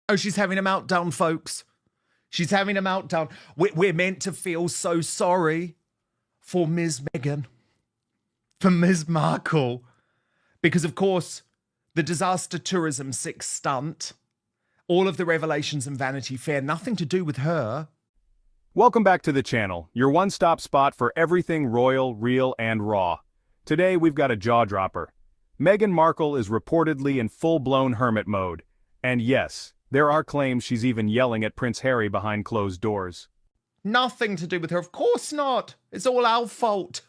Oh, she's having a meltdown, folks. She's having a meltdown. We're meant to feel so sorry for Ms. Meghan, for Ms. Markle, because, of course, the disaster tourism six stunt, all of the revelations and Vanity Fair, nothing to do with her. Welcome back to the channel, your one-stop spot for everything royal, real, and raw. Today we've got a jaw-dropper. Meghan Markle is reportedly in full-blown hermit mode. And yes, there are claims she's even yelling at Prince Harry behind closed doors. Nothing to do with her. Of course not. It's all our fault.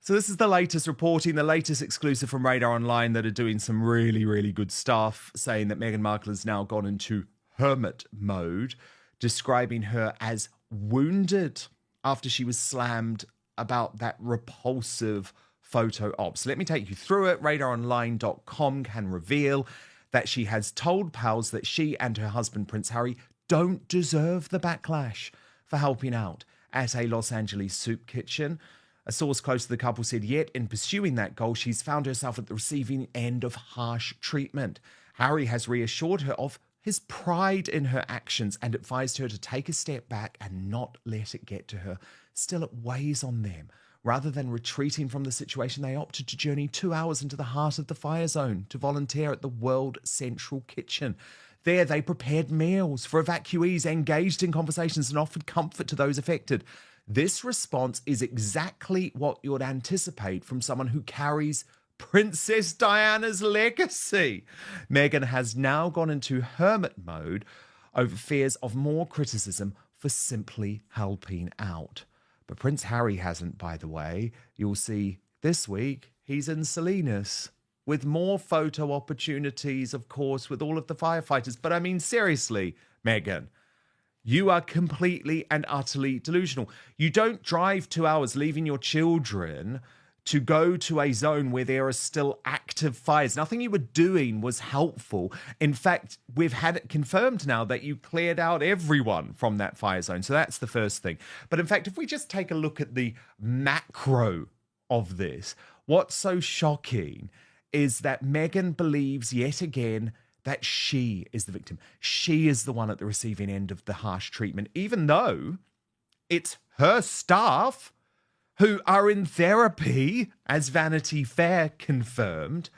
So this is the latest reporting, the latest exclusive from Radar Online that are doing some really, really good stuff, saying that Meghan Markle has now gone into hermit mode, describing her as wounded after she was slammed about that repulsive photo op. So let me take you through it. RadarOnline.com can reveal that she has told pals that she and her husband, Prince Harry, don't deserve the backlash for helping out at a Los Angeles soup kitchen. A source close to the couple said, yet in pursuing that goal, she's found herself at the receiving end of harsh treatment. Harry has reassured her of his pride in her actions and advised her to take a step back and not let it get to her. Still, it weighs on them. Rather than retreating from the situation, they opted to journey 2 hours into the heart of the fire zone to volunteer at the World Central Kitchen. There, they prepared meals for evacuees, engaged in conversations, and offered comfort to those affected. This response is exactly what you would anticipate from someone who carries Princess Diana's legacy. Meghan has now gone into hermit mode over fears of more criticism for simply helping out. But Prince Harry hasn't, by the way. You'll see this week he's in Salinas with more photo opportunities, of course, with all of the firefighters. But I mean, seriously, Meghan, you are completely and utterly delusional. You don't drive 2 hours leaving your children to go to a zone where there are still active fires. Nothing you were doing was helpful. In fact, we've had it confirmed now that you cleared out everyone from that fire zone. So that's the first thing. But in fact, if we just take a look at the macro of this, what's so shocking is that Meghan believes yet again that she is the victim. She is the one at the receiving end of the harsh treatment, even though it's her staff who are in therapy, as Vanity Fair confirmed.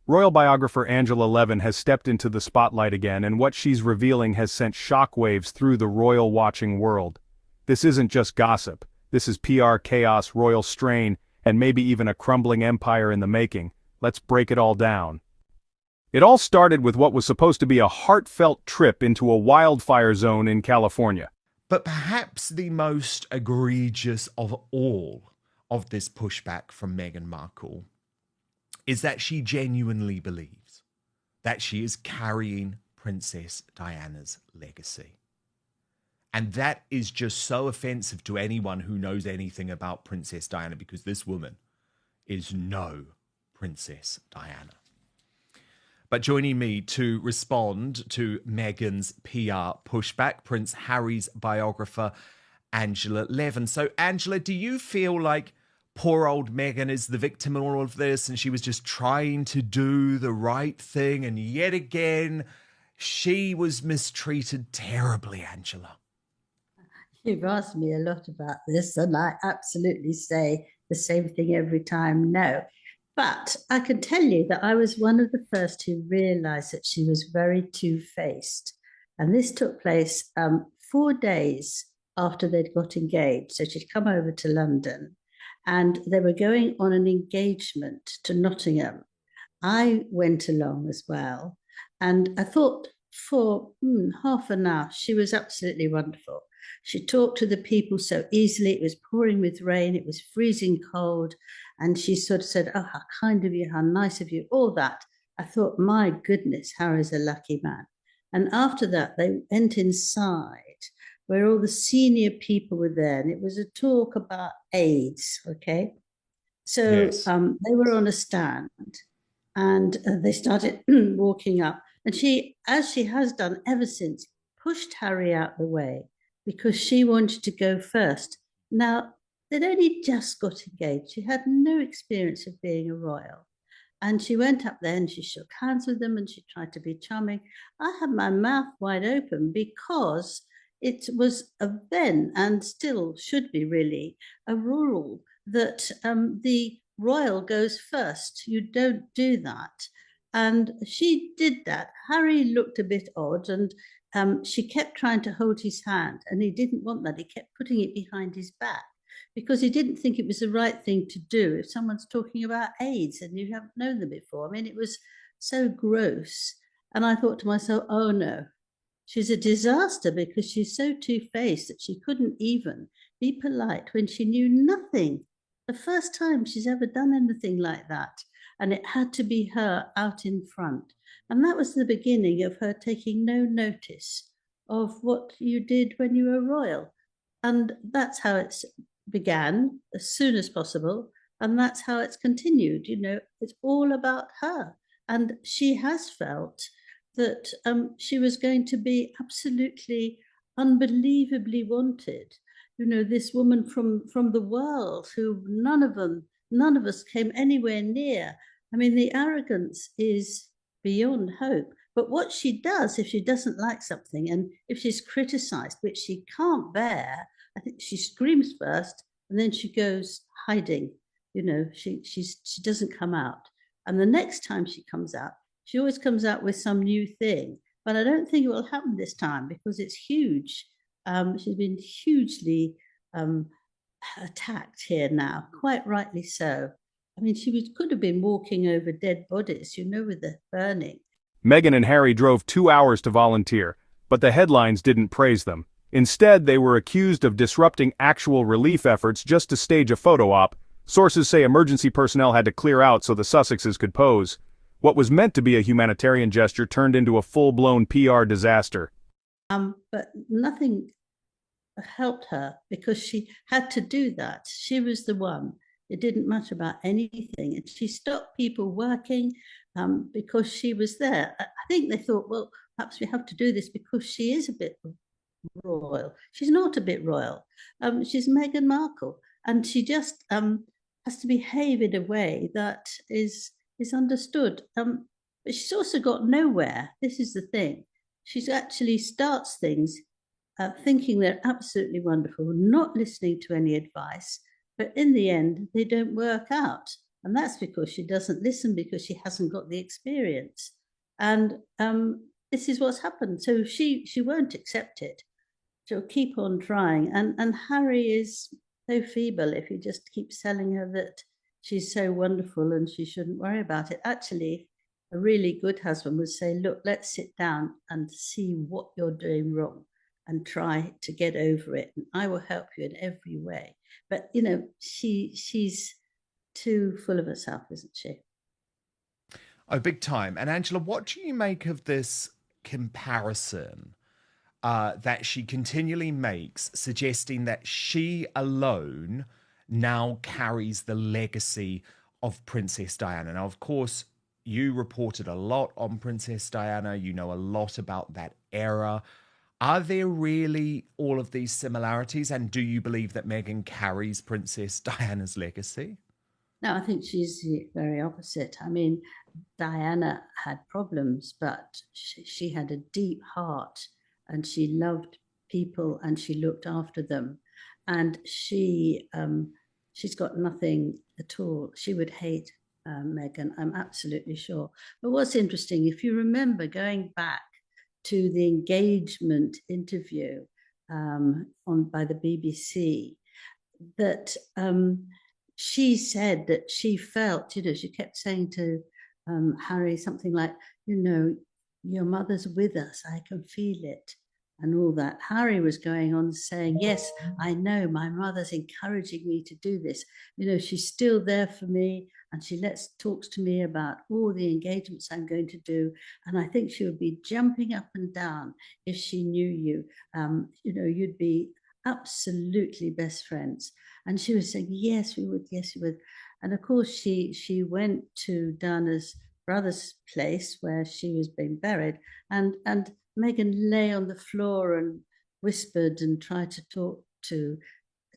Royal biographer Angela Levin has stepped into the spotlight again, and what she's revealing has sent shockwaves through the royal watching world. This isn't just gossip. This is PR chaos, royal strain, and maybe even a crumbling empire in the making. Let's break it all down. It all started with what was supposed to be a heartfelt trip into a wildfire zone in California. But perhaps the most egregious of all of this pushback from Meghan Markle is that she genuinely believes that she is carrying Princess Diana's legacy. And that is just so offensive to anyone who knows anything about Princess Diana, because this woman is no Princess Diana. But joining me to respond to Meghan's PR pushback, Prince Harry's biographer, Angela Levin. So, Angela, do you feel like poor old Meghan is the victim in all of this and she was just trying to do the right thing and yet again she was mistreated terribly, Angela? You've asked me a lot about this and I absolutely say the same thing every time, no. But I can tell you that I was one of the first who realized that she was very two-faced. And this took place 4 days after they'd got engaged. So she'd come over to London and they were going on an engagement to Nottingham. I went along as well. And I thought for half an hour, she was absolutely wonderful. She talked to the people so easily. It was pouring with rain. It was freezing cold. And she sort of said, oh, how kind of you, how nice of you, all that. I thought, my goodness, Harry's a lucky man. And after that, they went inside where all the senior people were there. And it was a talk about AIDS, okay? So Yes. they were on a stand and they started walking up. And she, as she has done ever since, pushed Harry out the way because she wanted to go first. Now, they'd only just got engaged. She had no experience of being a royal. And she went up there and she shook hands with them and she tried to be charming. I had my mouth wide open because it was a then, and still should be really, a rule that the royal goes first. You don't do that. And she did that. Harry looked a bit odd, and she kept trying to hold his hand, and he didn't want that. He kept putting it behind his back because he didn't think it was the right thing to do if someone's talking about AIDS and you haven't known them before. I mean, it was so gross. And I thought to myself, oh no, she's a disaster because she's so two-faced that she couldn't even be polite when she knew nothing. The first time she's ever done anything like that. And it had to be her out in front. And that was the beginning of her taking no notice of what you did when you were royal. And that's how it's began as soon as possible. And that's how it's continued. You know, it's all about her. And she has felt that she was going to be absolutely unbelievably wanted. You know, this woman from the world who none of us came anywhere near. I mean, the arrogance is beyond hope. But what she does, if she doesn't like something and if she's criticized, which she can't bear, I think she screams first and then she goes hiding. You know, she doesn't come out. And the next time she comes out, she always comes out with some new thing. But I don't think it will happen this time because it's huge. She's been hugely attacked here now, quite rightly so. I mean, could have been walking over dead bodies, you know, with the burning. Meghan and Harry drove 2 hours to volunteer, but the headlines didn't praise them. Instead, they were accused of disrupting actual relief efforts just to stage a photo op. Sources say emergency personnel had to clear out so the Sussexes could pose. What was meant to be a humanitarian gesture turned into a full-blown PR disaster. But nothing helped her because she had to do that. She was the one. It didn't matter about anything. And she stopped people working because she was there. I think they thought, well, perhaps we have to do this because she is a bit royal. She's not a bit royal. She's Meghan Markle. And she just has to behave in a way that is understood. But she's also got nowhere. This is the thing. She actually starts things thinking they're absolutely wonderful, not listening to any advice, but in the end, they don't work out. And that's because she doesn't listen because she hasn't got the experience. And this is what's happened. So she won't accept it. She'll keep on trying. And Harry is so feeble if he just keeps telling her that she's so wonderful and she shouldn't worry about it. Actually, a really good husband would say, look, let's sit down and see what you're doing wrong and try to get over it. And I will help you in every way. But, you know, she's too full of herself, isn't she? Oh, big time. And Angela, what do you make of this comparison that she continually makes, suggesting that she alone now carries the legacy of Princess Diana? Now, of course, you reported a lot on Princess Diana. You know a lot about that era. Are there really all of these similarities? And do you believe that Meghan carries Princess Diana's legacy? No, I think she's the very opposite. I mean, Diana had problems, but she had a deep heart and she loved people and she looked after them. And she's got nothing at all. She would hate Meghan, I'm absolutely sure. But what's interesting, if you remember going back to the engagement interview by the BBC, that she said that she felt, you know, she kept saying to Harry something like, you know, your mother's with us, I can feel it, and all that. Harry was going on saying, yes, I know, my mother's encouraging me to do this. You know, she's still there for me, and she talks to me about all the engagements I'm going to do. And I think she would be jumping up and down if she knew you. You know, you'd be absolutely best friends. And she was saying, yes, we would, yes, we would. And of course, she went to Diana's brother's place where she was being buried, and Meghan lay on the floor and whispered and tried to talk to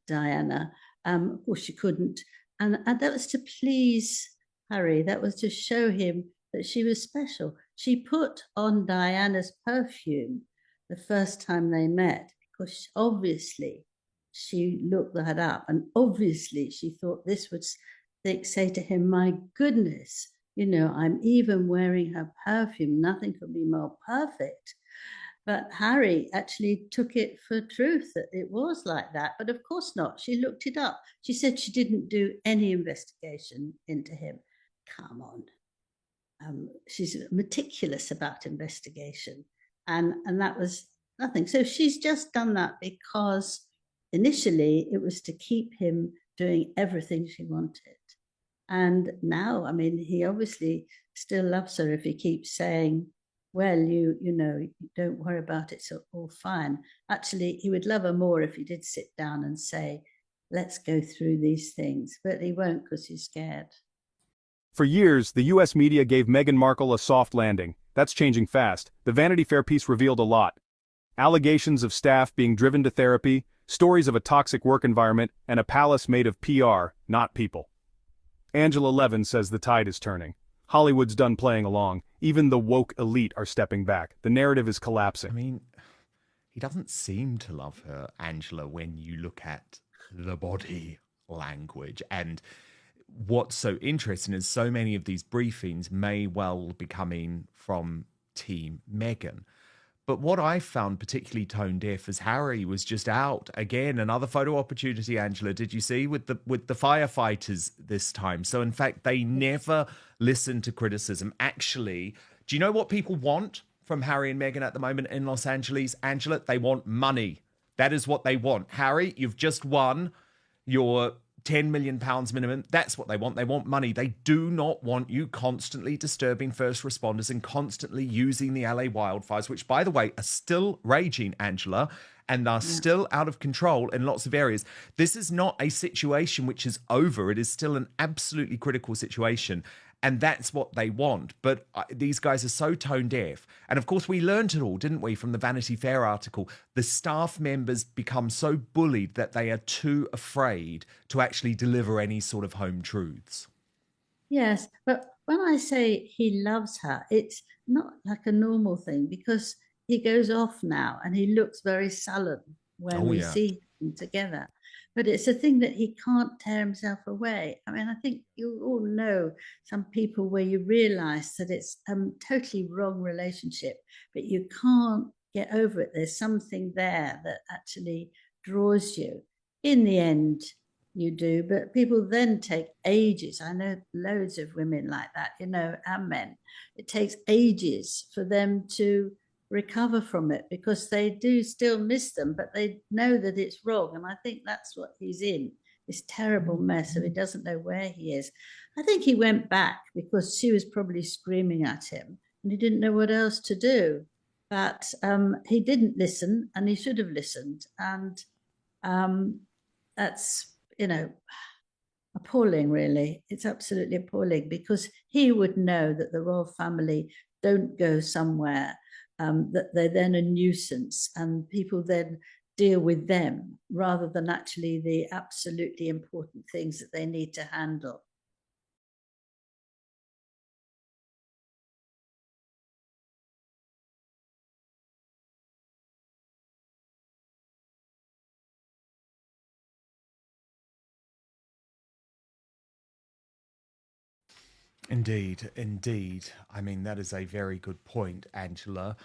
Diana. Of course, she couldn't. And that was to please Harry. That was to show him that she was special. She put on Diana's perfume the first time they met because obviously she looked that up, and obviously she thought this would say to him, my goodness, you know, I'm even wearing her perfume. Nothing could be more perfect. But Harry actually took it for truth that it was like that. But of course not. She looked it up. She said she didn't do any investigation into him. Come on. She's meticulous about investigation. And that was nothing. So she's just done that because initially it was to keep him doing everything she wanted. And now, I mean, he obviously still loves her if he keeps saying, well, you know, don't worry about it, it's all fine. Actually, he would love her more if he did sit down and say, let's go through these things. But he won't because he's scared. For years, the US media gave Meghan Markle a soft landing. That's changing fast. The Vanity Fair piece revealed a lot. Allegations of staff being driven to therapy, stories of a toxic work environment, and a palace made of PR, not people. Angela Levin says the tide is turning. Hollywood's done playing along. Even the woke elite are stepping back. The narrative is collapsing. I mean, he doesn't seem to love her, Angela, when you look at the body language. And what's so interesting is so many of these briefings may well be coming from Team Meghan. But what I found particularly tone deaf is Harry was just out again. Another photo opportunity, Angela, did you see, with the firefighters this time? So in fact, they never listen to criticism. Actually, do you know what people want from Harry and Meghan at the moment in Los Angeles, Angela? They want money. That is what they want. Harry, you've just won your £10 million minimum. That's what they want. They want money. They do not want you constantly disturbing first responders and constantly using the LA wildfires, which, by the way, are still raging, Angela, and are still out of control in lots of areas. This is not a situation which is over. It is still an absolutely critical situation. And that's what they want. But these guys are so tone deaf. And of course, we learned it all, didn't we, from the Vanity Fair article? The staff members become so bullied that they are too afraid to actually deliver any sort of home truths. Yes, but when I say he loves her, it's not like a normal thing because he goes off now and he looks very sullen when we see them together. But it's a thing that he can't tear himself away. I mean, I think you all know some people where you realize that it's a totally wrong relationship, but you can't get over it. There's something there that actually draws you. In the end, you do, but people then take ages. I know loads of women like that, you know, and men. It takes ages for them to recover from it because they do still miss them, but they know that it's wrong. And I think that's what he's in, this terrible mess. So he doesn't know where he is. I think he went back because she was probably screaming at him and he didn't know what else to do. But he didn't listen, and he should have listened. And that's, you know, appalling, really. It's absolutely appalling because he would know that the royal family don't go somewhere that they're then a nuisance and people then deal with them rather than actually the absolutely important things that they need to handle. Indeed, indeed. I mean, that is a very good point, Angela.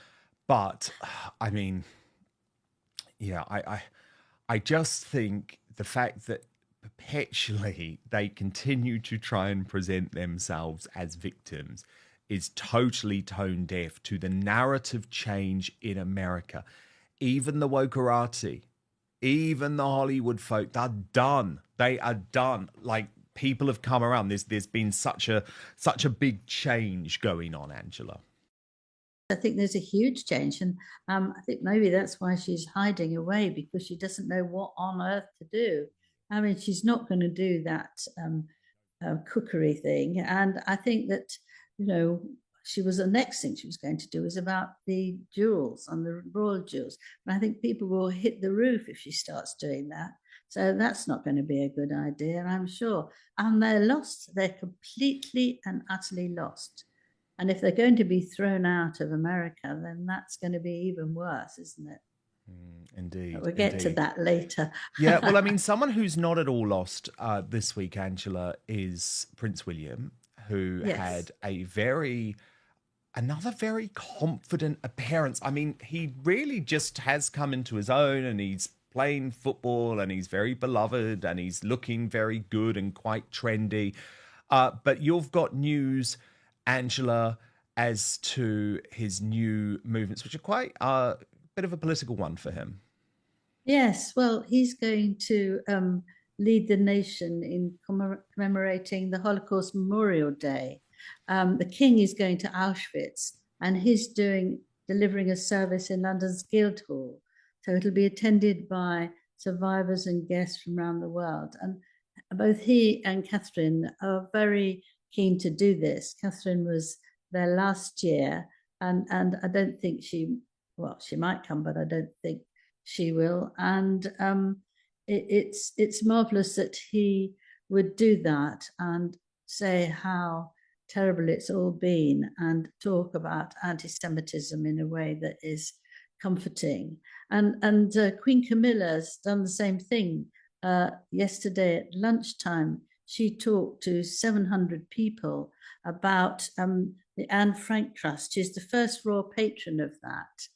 But I mean, yeah, I just think the fact that perpetually they continue to try and present themselves as victims is totally tone deaf to the narrative change in America. Even the wokerati, even the Hollywood folk, they're done. They are done. Like, people have come around. There's been such a big change going on, Angela. I think there's a huge change, and I think maybe that's why she's hiding away, because she doesn't know what on earth to do. I mean, she's not going to do that cookery thing, and I think that, you know, she was the next thing she was going to do is about the jewels, on the royal jewels. And I think people will hit the roof if she starts doing that. So that's not going to be a good idea, I'm sure. And they're lost. They're completely and utterly lost. And if they're going to be thrown out of America, then that's going to be even worse, isn't it? Indeed. We'll get to that later. Yeah, well, I mean, someone who's not at all lost this week, Angela, is Prince William, who had another very confident appearance. I mean, he really just has come into his own, and he's playing football, and he's very beloved, and he's looking very good and quite trendy. But you've got news, Angela, as to his new movements, which are quite a bit of a political one for him. Yes, well, he's going to lead the nation in commemorating the Holocaust Memorial Day. The King is going to Auschwitz, and he's delivering a service in London's Guildhall. So it'll be attended by survivors and guests from around the world. And both he and Catherine are very keen to do this. Catherine was there last year, and I don't think she might come, but I don't think she will. And it's marvelous that he would do that and say how terrible it's all been and talk about anti-Semitism in a way that is comforting. And Queen Camilla's done the same thing. Yesterday at lunchtime, she talked to 700 people about the Anne Frank Trust. She's the first royal patron of that.